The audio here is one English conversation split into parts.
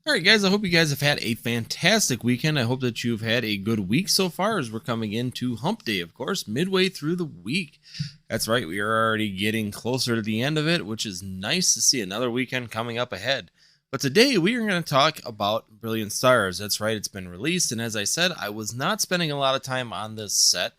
All right, guys, I hope you guys have had a fantastic weekend. I hope that you've had a good week so far as we're coming into hump day, of course, midway through the week. That's right, we are already getting closer to the end of it, which is nice to see another weekend coming up ahead. But today we are going to talk about Brilliant Stars. That's right, it's been released, and as I said, I was not spending a lot of time on this set,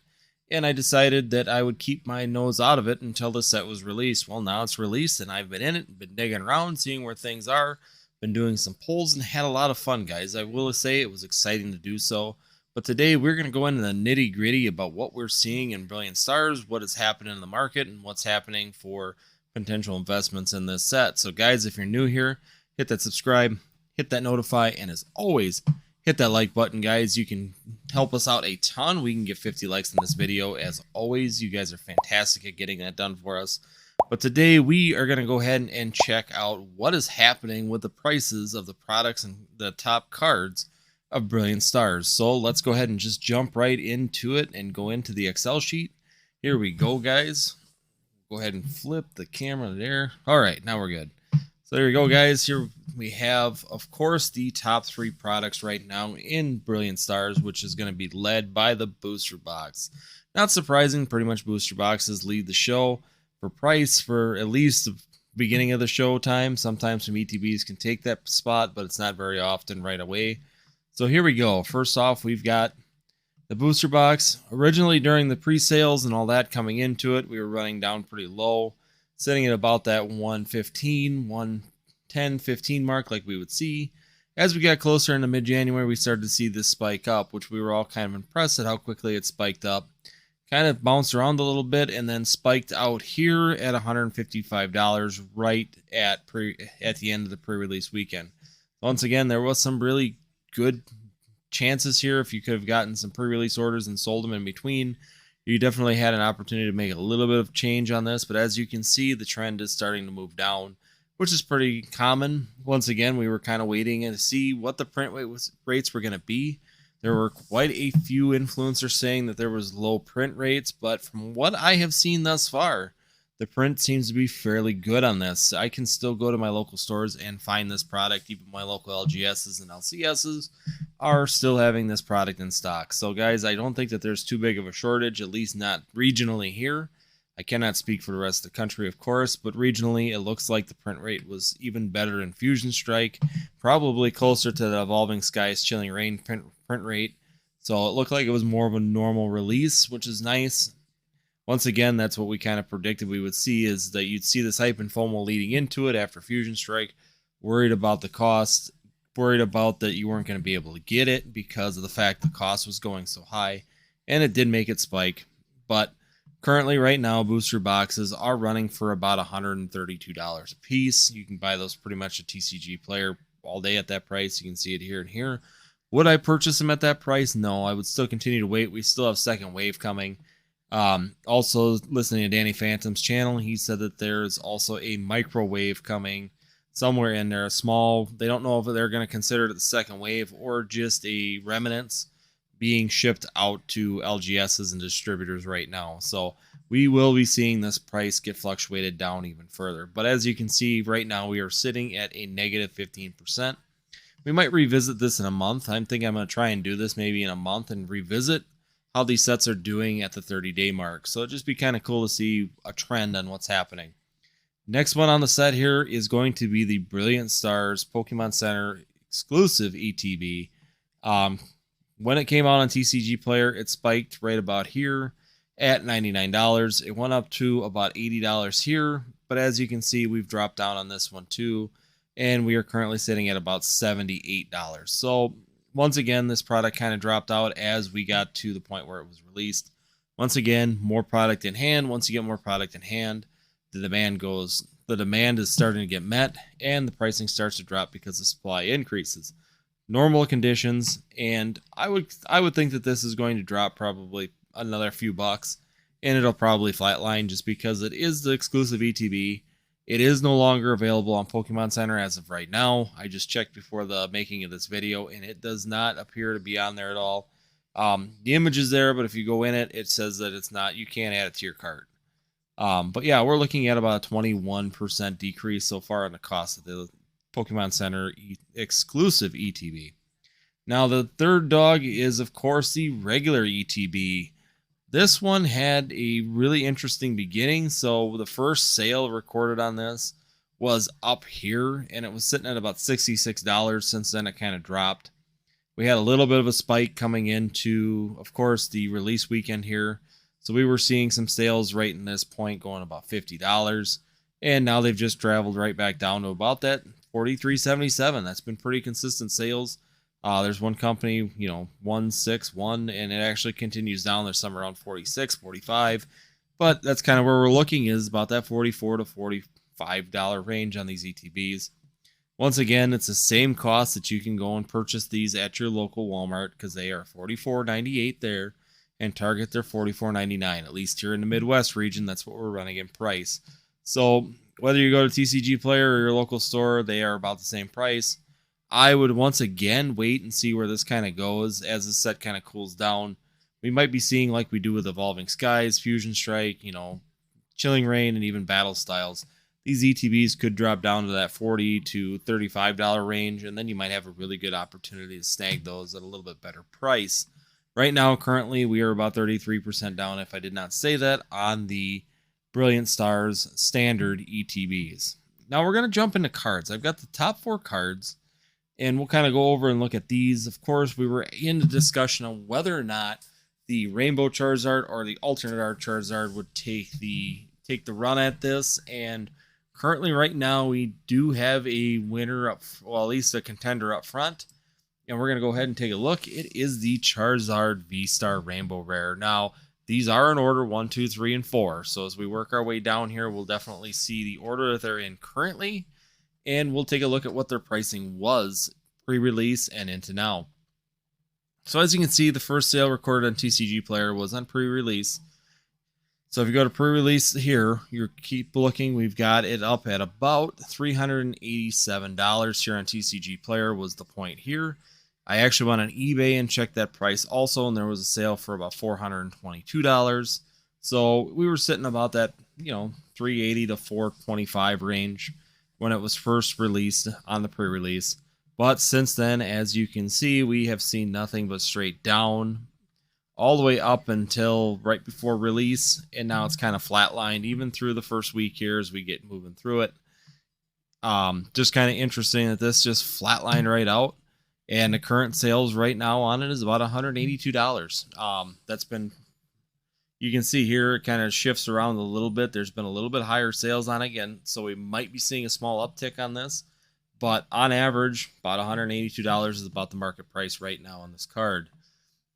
and I decided that I would keep my nose out of it until the set was released. Well, now it's released, and I've been in it, been digging around, seeing where things are. Been doing some polls and had a lot of fun, guys. I will say it was exciting to do so. But today we're going to go into the nitty gritty about what we're seeing in Brilliant Stars, what is happening in the market, and what's happening for potential investments in this set. So guys, if you're new here, hit that subscribe, hit that notify, and as always, hit that like button, guys. You can help us out a ton. We can get 50 likes in this video. As always, you guys are fantastic at getting that done for us. But today we are going to go ahead and check out what is happening with the prices of the products and the top cards of Brilliant Stars. So let's go ahead and just jump right into it and go into the Excel sheet. Here we go, guys. Go ahead and flip the camera there. All right, now we're good. So there you go, guys. Here we have, of course, the top 3 products right now in Brilliant Stars, which is going to be led by the booster box. Not surprising, pretty much booster boxes lead the show for price for at least the beginning of the show time. Sometimes some ETBs can take that spot, but it's not very often right away. So here we go. First off, we've got the booster box. Originally during the pre-sales and all that coming into it, we were running down pretty low, sitting at about that 115, 110, 15 mark like we would see. As we got closer into mid-January, we started to see this spike up, which we were all kind of impressed at how quickly it spiked up. Kind of bounced around a little bit and then spiked out here at $155 right at the end of the pre-release weekend. Once again, there was some really good chances here. If you could have gotten some pre-release orders and sold them in between, you definitely had an opportunity to make a little bit of change on this. But as you can see, the trend is starting to move down, which is pretty common. Once again, we were kind of waiting to see what the print rates were going to be. There were quite a few influencers saying that there was low print rates, but from what I have seen thus far, the print seems to be fairly good on this. I can still go to my local stores and find this product. Even my local LGSs and LCSs are still having this product in stock. So guys, I don't think that there's too big of a shortage, at least not regionally here. I cannot speak for the rest of the country, of course, but regionally, it looks like the print rate was even better in Fusion Strike, probably closer to the Evolving Skies Chilling Rain print rate. So it looked like it was more of a normal release, which is nice. Once again, that's what we kind of predicted we would see, is that you'd see this hype and FOMO leading into it after Fusion Strike, worried about the cost, worried about that you weren't going to be able to get it because of the fact the cost was going so high, and it did make it spike. But currently, right now, booster boxes are running for about $132 a piece. You can buy those pretty much a TCG player all day at that price. You can see it here and here. Would I purchase them at that price? No, I would still continue to wait. We still have second wave coming. Also, listening to Danny Phantom's channel, he said that there's also a microwave coming somewhere in there. A small, they don't know if they're going to consider it the second wave or just a remnants being shipped out to LGSs and distributors right now. So we will be seeing this price get fluctuated down even further. But as you can see, right now we are sitting at a negative 15%. We might revisit this in a month. I'm thinking I'm going to try and do this maybe in a month and revisit how these sets are doing at the 30-day mark. So it'd just be kind of cool to see a trend on what's happening. Next one on the set here is going to be the Brilliant Stars Pokemon Center exclusive ETB. When it came out on TCG Player, it spiked right about here at $99. It went up to about $80 here, but as you can see, we've dropped down on this one too, and we are currently sitting at about $78. So once again, this product kind of dropped out as we got to the point where it was released. Once again, more product in hand. Once you get more product in hand, the demand is starting to get met, and the pricing starts to drop because the supply increases. Normal conditions, and I would think that this is going to drop probably another few bucks, and it'll probably flatline just because it is the exclusive ETB. It is no longer available on Pokemon Center as of right now. I just checked before the making of this video, and it does not appear to be on there at all. The image is there, but if you go in it, it says that it's not. You can't add it to your cart. But yeah, we're looking at about a 21% decrease so far in the cost of Pokemon Center exclusive ETB. Now, the third dog is, of course, the regular ETB. This one had a really interesting beginning. So the first sale recorded on this was up here, and it was sitting at about $66. Since then, it kind of dropped. We had a little bit of a spike coming into, of course, the release weekend here. So we were seeing some sales right in this point going about $50. And now they've just traveled right back down to about that $43.77. That's been pretty consistent sales. There's one company, 161, and it actually continues down. There's some around 46, 45, but that's kind of where we're looking, is about that $44 to $45 range on these ETBs. Once again, it's the same cost that you can go and purchase these at your local Walmart, because they are $44.98 there, and Target they're $44.99. At least here in the Midwest region, that's what we're running in price. So whether you go to TCG Player or your local store, they are about the same price. I would once again wait and see where this kind of goes as the set kind of cools down. We might be seeing, like we do with Evolving Skies, Fusion Strike, Chilling Reign, and even Battle Styles. These ETBs could drop down to that $40 to $35 range, and then you might have a really good opportunity to snag those at a little bit better price. Right now, currently, we are about 33% down, if I did not say that, on the Brilliant Stars standard ETBs. Now we're going to jump into cards. I've got the top 4 cards, and we'll kind of go over and look at these. Of course, we were in the discussion on whether or not the Rainbow Charizard or the Alternate Art Charizard would take the run at this. And currently, right now, we do have a winner up, well, at least a contender up front. And we're going to go ahead and take a look. It is the Charizard V-Star Rainbow Rare. Now, these are in order 1, 2, 3, and 4. So as we work our way down here, we'll definitely see the order that they're in currently. And we'll take a look at what their pricing was pre-release and into now. So as you can see, the first sale recorded on TCG Player was on pre-release. So if you go to pre-release here, you keep looking, we've got it up at about $387 here on TCG Player was the point here. I actually went on eBay and checked that price also, and there was a sale for about $422. So we were sitting about that, $380 to $425 range when it was first released on the pre-release. But since then, as you can see, we have seen nothing but straight down all the way up until right before release, and now it's kind of flatlined even through the first week here as we get moving through it. Just kind of interesting that this just flatlined right out, and the current sales right now on it is about $182. That's been, you can see here, it kind of shifts around a little bit. There's been a little bit higher sales on it again, so we might be seeing a small uptick on this. But on average, about $182 is about the market price right now on this card.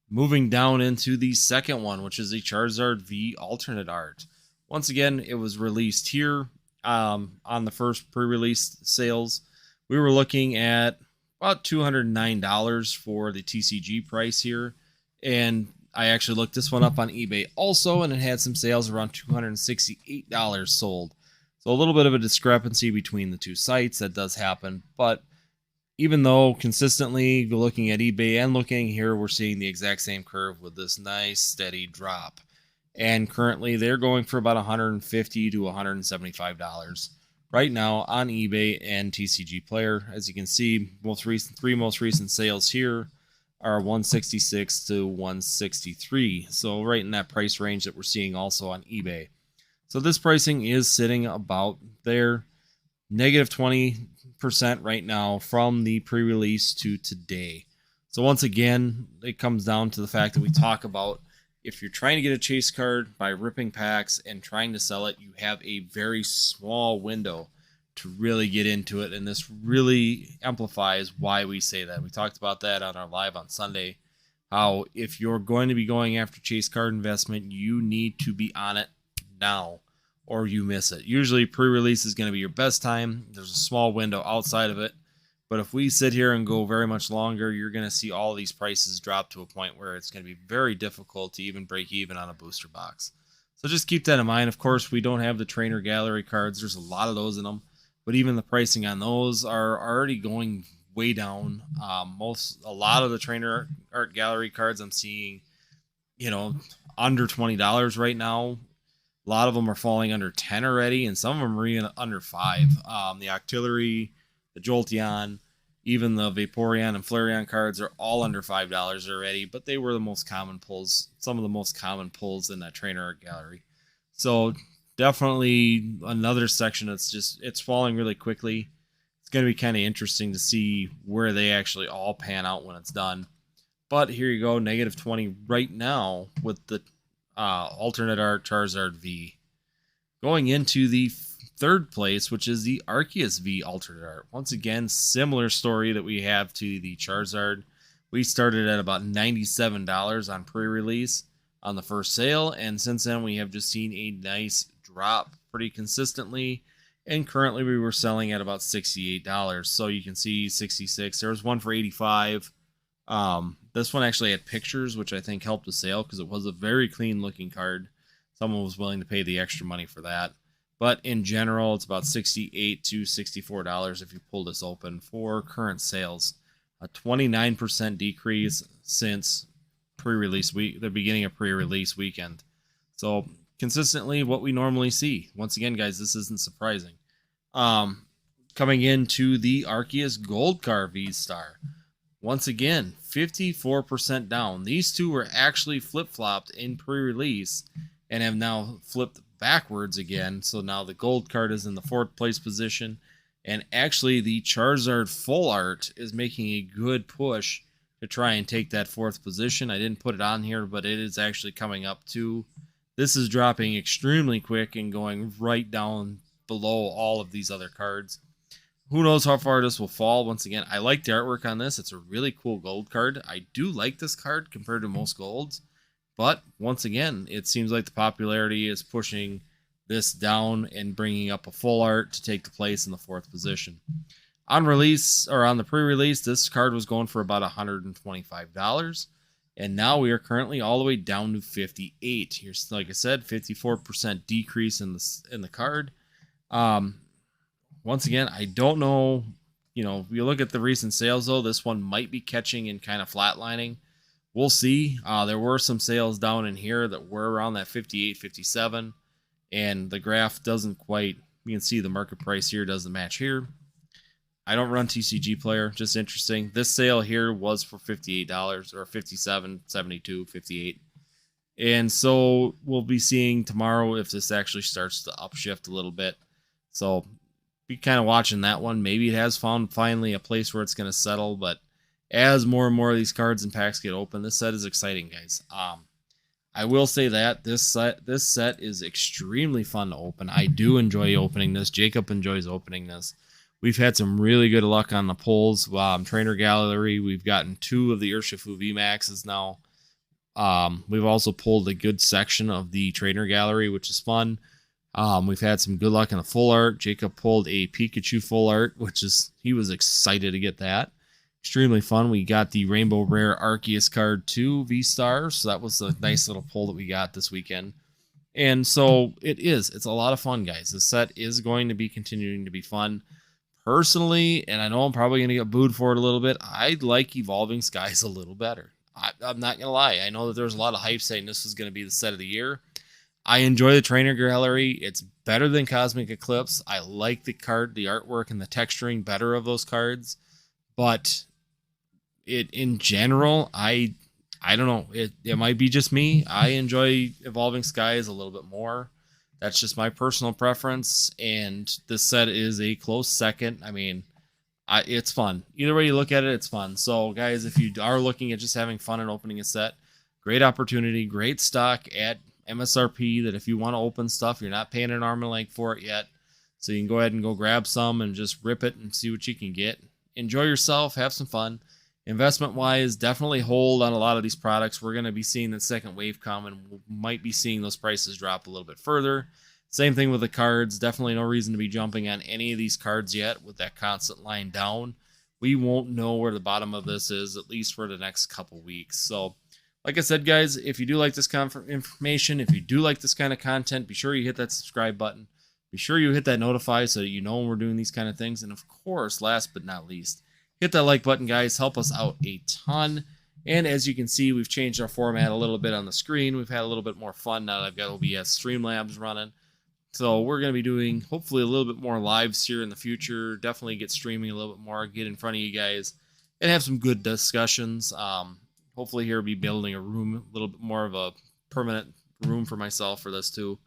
Moving down into the second one, which is the Charizard V Alternate Art. Once again, it was released here on the first pre-release sales. We were looking at about $209 for the TCG price here. And I actually looked this one up on eBay also, and it had some sales around $268 sold. So a little bit of a discrepancy between the two sites. That does happen. But even though consistently looking at eBay and looking here, we're seeing the exact same curve with this nice steady drop. And currently they're going for about $150 to $175 right now on eBay and TCG Player. As you can see, three most recent sales here are $166 to $163. So right in that price range that we're seeing also on eBay. So this pricing is sitting about there, negative 20% right now from the pre-release to today. So once again, it comes down to the fact that we talk about, if you're trying to get a chase card by ripping packs and trying to sell it, you have a very small window to really get into it. And this really amplifies why we say that. We talked about that on our live on Sunday, how if you're going to be going after chase card investment, you need to be on it now or you miss it. Usually pre-release is going to be your best time. There's a small window outside of it. But if we sit here and go very much longer, you're going to see all these prices drop to a point where it's going to be very difficult to even break even on a booster box. So just keep that in mind. Of course, we don't have the trainer gallery cards. There's a lot of those in them. But even the pricing on those are already going way down. A lot of the trainer art gallery cards I'm seeing, under $20 right now. A lot of them are falling under 10 already, and some of them are even under 5. The Octillery the Jolteon, even the Vaporeon and Flareon cards are all under $5 already, but they were the most common pulls, some of the most common pulls in that trainer art gallery. So definitely another section it's falling really quickly. It's going to be kind of interesting to see where they actually all pan out when it's done. But here you go, negative 20 right now with the alternate art Charizard V. Going into the third place, which is the Arceus V alternate art. Once again, similar story that we have to the Charizard. We started at about $97 on pre-release on the first sale, and since then we have just seen a nice drop pretty consistently, and currently we were selling at about $68. So you can see 66. There was one for 85. This one actually had pictures, which I think helped the sale because it was a very clean looking card. Someone was willing to pay the extra money for that. But in general, it's about $68 to $64 if you pull this open for current sales. A 29% decrease since pre-release week, the beginning of pre-release weekend. So consistently what we normally see. Once again, guys, this isn't surprising. Coming into the Arceus Gold Car V-Star. Once again, 54% down. These two were actually flip-flopped in pre-release and have now flipped backwards again. So now the gold card is in the 4th place position. And actually the Charizard full art is making a good push to try and take that 4th position. I didn't put it on here, but it is actually coming up too. This is dropping extremely quick and going right down below all of these other cards. Who knows how far this will fall. Once again, I like the artwork on this. It's a really cool gold card. I do like this card compared to most golds. But once again, it seems like the popularity is pushing this down and bringing up a full art to take the place in the 4th position. On release, or on the pre-release, this card was going for about $125. And now we are currently all the way down to 58. Here's, like I said, 54% decrease in the card. Once again, I don't know. You know, if you look at the recent sales, though, this one might be catching and kind of flatlining. We'll see. There were some sales down in here that were around that 58, 57. And the graph doesn't quite, you can see the market price here doesn't match here. I don't run TCG Player, just interesting. This sale here was for $58 or $57, $72, $58. And so we'll be seeing tomorrow if this actually starts to upshift a little bit. So be kind of watching that one. Maybe it has found finally a place where it's going to settle, but as more and more of these cards and packs get open, this set is exciting, guys. I will say that this set is extremely fun to open. I do enjoy opening this. Jacob enjoys opening this. We've had some really good luck on the pulls. Trainer Gallery, we've gotten 2 of the Urshifu VMAXs now. We've also pulled a good section of the Trainer Gallery, which is fun. We've had some good luck in the full art. Jacob pulled a Pikachu full art, he was excited to get that. Extremely fun. We got the Rainbow Rare Arceus card 2 V-Star, so that was a nice little pull that we got this weekend. And so it's a lot of fun, guys. This set is going to be continuing to be fun. Personally, and I know I'm probably going to get booed for it a little bit, I like Evolving Skies a little better. I'm not going to lie. I know that there's a lot of hype saying this is going to be the set of the year. I enjoy the Trainer Gallery. It's better than Cosmic Eclipse. I like the artwork, and the texturing better of those cards. But in general, I don't know. It might be just me. I enjoy Evolving Skies a little bit more. That's just my personal preference, and this set is a close second. I mean, it's fun. Either way you look at it, it's fun. So, guys, if you are looking at just having fun and opening a set, great opportunity, great stock at MSRP that if you want to open stuff, you're not paying an arm and leg for it yet. So you can go ahead and go grab some and just rip it and see what you can get. Enjoy yourself, have some fun. Investment-wise, definitely hold on a lot of these products. We're going to be seeing the second wave come, and we might be seeing those prices drop a little bit further. Same thing with the cards. Definitely no reason to be jumping on any of these cards yet with that constant line down. We won't know where the bottom of this is, at least for the next couple weeks. So, like I said, guys, if you do like this kind of information, if you do like this kind of content, be sure you hit that subscribe button. Be sure you hit that notify so that you know when we're doing these kind of things. And, of course, last but not least, hit that like button, guys. Help us out a ton. And as you can see, we've changed our format a little bit on the screen. We've had a little bit more fun now that I've got OBS Streamlabs running. So we're going to be doing hopefully a little bit more lives here in the future. Definitely get streaming a little bit more, get in front of you guys, and have some good discussions. Hopefully here we'll be building a room, a little bit more of a permanent room for myself for this too.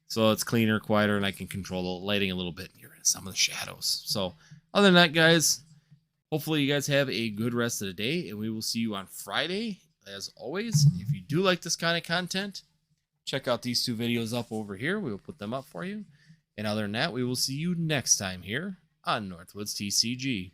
So it's cleaner, quieter, and I can control the lighting a little bit and get rid of some of the shadows. So other than that, guys, hopefully you guys have a good rest of the day, and we will see you on Friday. As always, if you do like this kind of content, check out these 2 videos up over here. We will put them up for you. And other than that, we will see you next time here on Northwoods TCG.